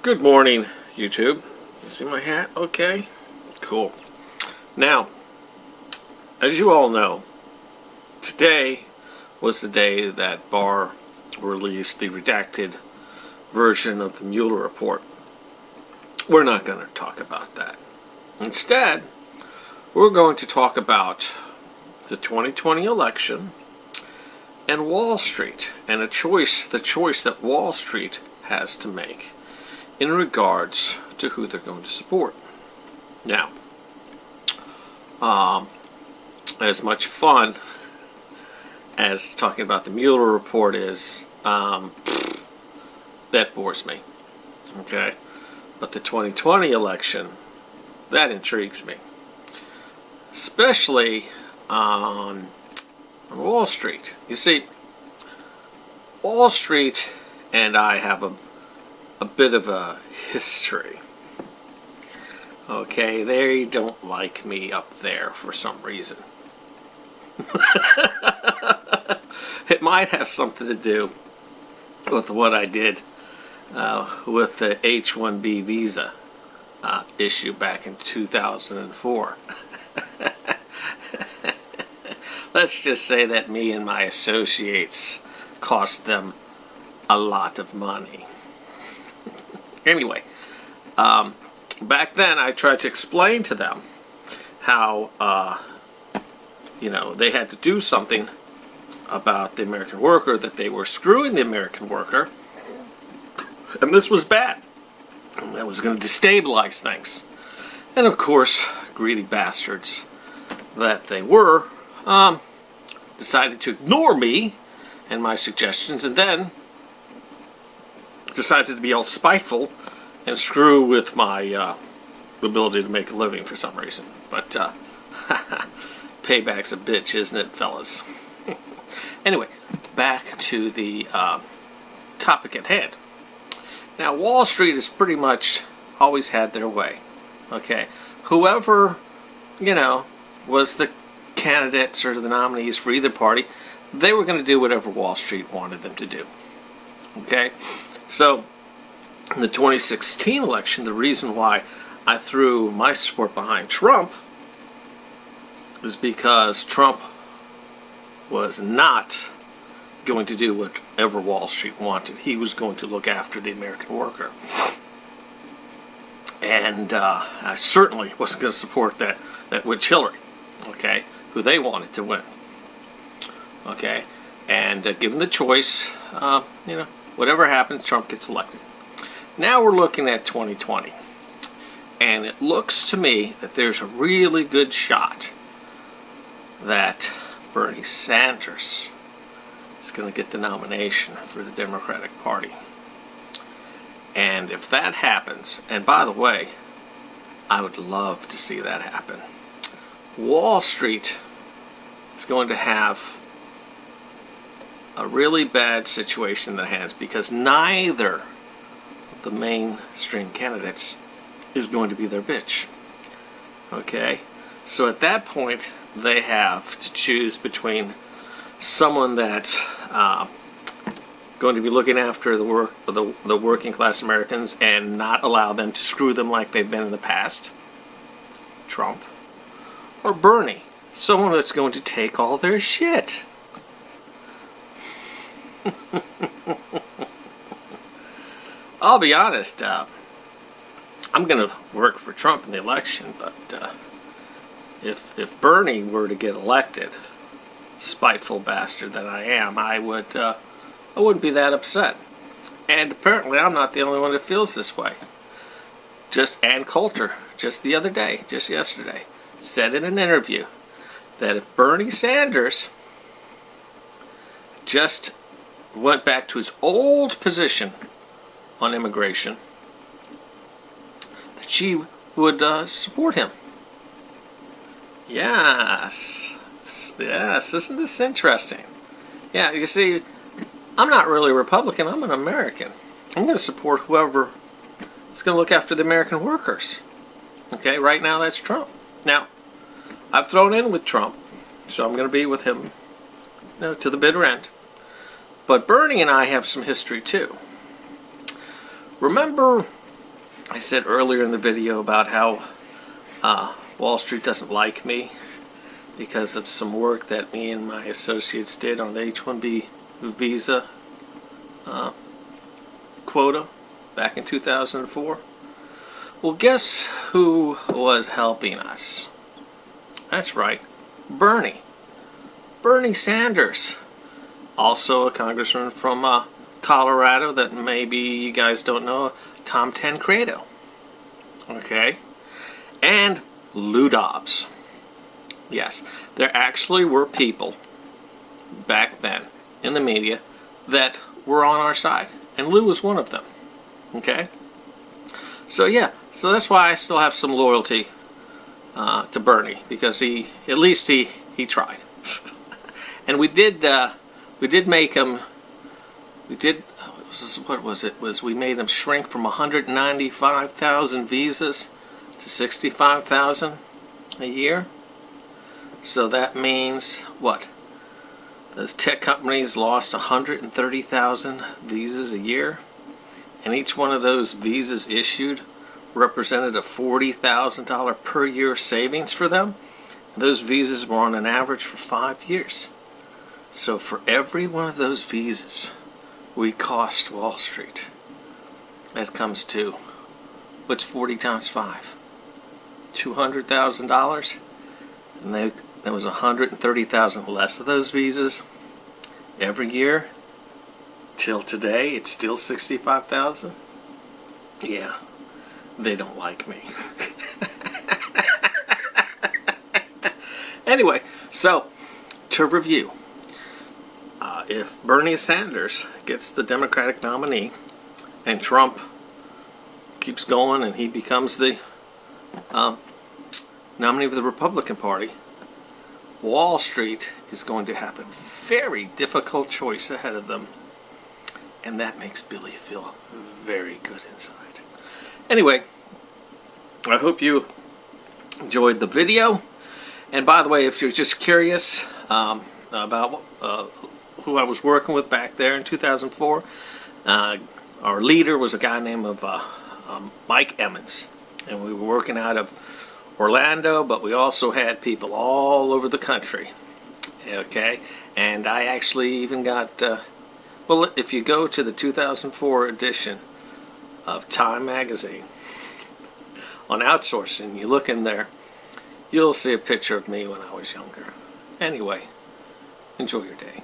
Good morning, YouTube. You see my hat? Okay. Cool. Now, as you all know, today was the day that Barr released the redacted version of the Mueller report. We're not going to talk about that. Instead, we're going to talk about the 2020 election and Wall Street and the choice that Wall Street has to make in regards to who they're going to support. Now, as much fun as talking about the Mueller report is, that bores me. Okay? But the 2020 election, that intrigues me. Especially on Wall Street. You see, Wall Street and I have a bit of a history. Okay, they don't like me up there for some reason. It might have something to do with what I did with the H-1B visa issue back in 2004. Let's just say that me and my associates cost them a lot of money. Anyway, back then I tried to explain to them how, they had to do something about the American worker, that they were screwing the American worker, and this was bad. And that was going to destabilize things. And of course, greedy bastards that they were, decided to ignore me and my suggestions, and then decided to be all spiteful and screw with my ability to make a living for some reason. But payback's a bitch, isn't it, fellas? Anyway, back to the topic at hand. Now, Wall Street has pretty much always had their way. Okay, whoever was the candidates or the nominees for either party, they were going to do whatever Wall Street wanted them to do. Okay, so in the 2016 election, the reason why I threw my support behind Trump is because Trump was not going to do whatever Wall Street wanted. He was going to look after the American worker. And I certainly wasn't going to support that witch Hillary, okay, who they wanted to win. Okay, and given the choice, whatever happens, Trump gets elected. Now we're looking at 2020, and it looks to me that there's a really good shot that Bernie Sanders is going to get the nomination for the Democratic Party. And if that happens, and by the way, I would love to see that happen, Wall Street is going to have a really bad situation in their hands because neither of the mainstream candidates is going to be their bitch. Okay? So at that point, they have to choose between someone that's going to be looking after the working class Americans and not allow them to screw them like they've been in the past, Trump, or Bernie, someone that's going to take all their shit. I'll be honest, I'm going to work for Trump in the election, but if Bernie were to get elected, spiteful bastard that I am, I wouldn't be that upset. And apparently I'm not the only one that feels this way. Ann Coulter, just yesterday, said in an interview that if Bernie Sanders just went back to his old position on immigration, that she would support him. Yes, isn't this interesting? Yeah, you see, I'm not really a Republican, I'm an American. I'm going to support whoever is going to look after the American workers. Okay, right now that's Trump. Now, I've thrown in with Trump, so I'm going to be with him to the bitter end. But Bernie and I have some history too. Remember I said earlier in the video about how Wall Street doesn't like me because of some work that me and my associates did on the H-1B visa quota back in 2004. Well, guess who was helping us? That's right, Bernie Sanders, also a congressman from Colorado that maybe you guys don't know, Tom Tancredo, okay, and Lou Dobbs. Yes, there actually were people back then in the media that were on our side, and Lou was one of them, okay? So yeah, so that's why I still have some loyalty to Bernie, because at least he tried. And we did make him, what was it? We made him shrink from 195,000 visas to 65,000 a year. So that means what? Those tech companies lost 130,000 visas a year, and each one of those visas issued represented a $40,000 per year savings for them. Those visas were on an average for 5 years. So for every one of those visas we cost Wall Street, that comes to, what's 40 times 5? $200,000. And there was 130,000 less of those visas every year. Till today, it's still 65,000. Yeah, they don't like me. Anyway, so to review, if Bernie Sanders gets the Democratic nominee and Trump keeps going and he becomes the nominee of the Republican Party, Wall Street is going to have a very difficult choice ahead of them, and that makes Billy feel very good inside. Anyway, I hope you enjoyed the video. And by the way, if you're just curious about who I was working with back there in 2004, our leader was a guy named Mike Emmons, and we were working out of Orlando, but we also had people all over the country. Okay, and I actually even got well, if you go to the 2004 edition of Time magazine on outsourcing, you look in there, you'll see a picture of me when I was younger. Anyway, enjoy your day.